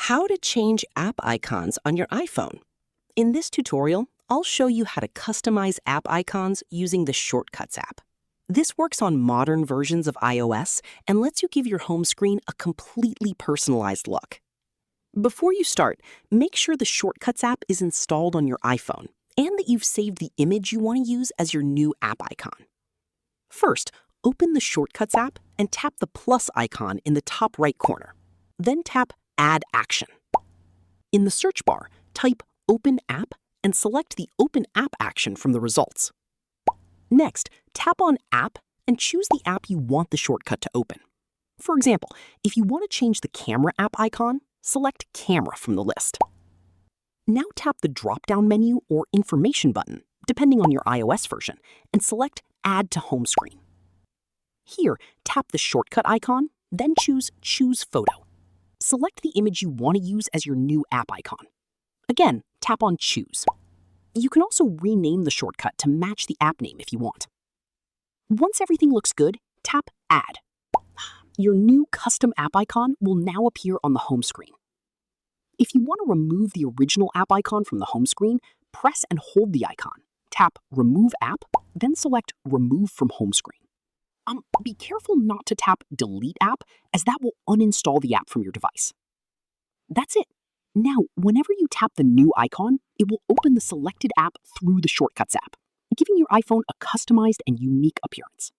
How to change app icons on your iPhone. In this tutorial, I'll show you how to customize app icons using the Shortcuts app. This works on modern versions of iOS and lets you give your home screen a completely personalized look. Before you start, make sure the Shortcuts app is installed on your iPhone and that you've saved the image you want to use as your new app icon. First, open the Shortcuts app and tap the plus icon in the top right corner. Then tap Add Action. In the search bar, type Open App and select the Open App action from the results. Next, tap on App and choose the app you want the shortcut to open. For example, if you want to change the Camera app icon, select Camera from the list. Now tap the drop-down menu or Information button, depending on your iOS version, and select Add to Home Screen. Here, tap the shortcut icon, then choose Choose Photo. Select the image you want to use as your new app icon. Again, tap on Choose. You can also rename the shortcut to match the app name if you want. Once everything looks good, tap Add. Your new custom app icon will now appear on the home screen. If you want to remove the original app icon from the home screen, press and hold the icon. Tap Remove App, then select Remove from Home Screen. Be careful not to tap Delete App, as that will uninstall the app from your device. That's it. Now, whenever you tap the new icon, it will open the selected app through the Shortcuts app, giving your iPhone a customized and unique appearance.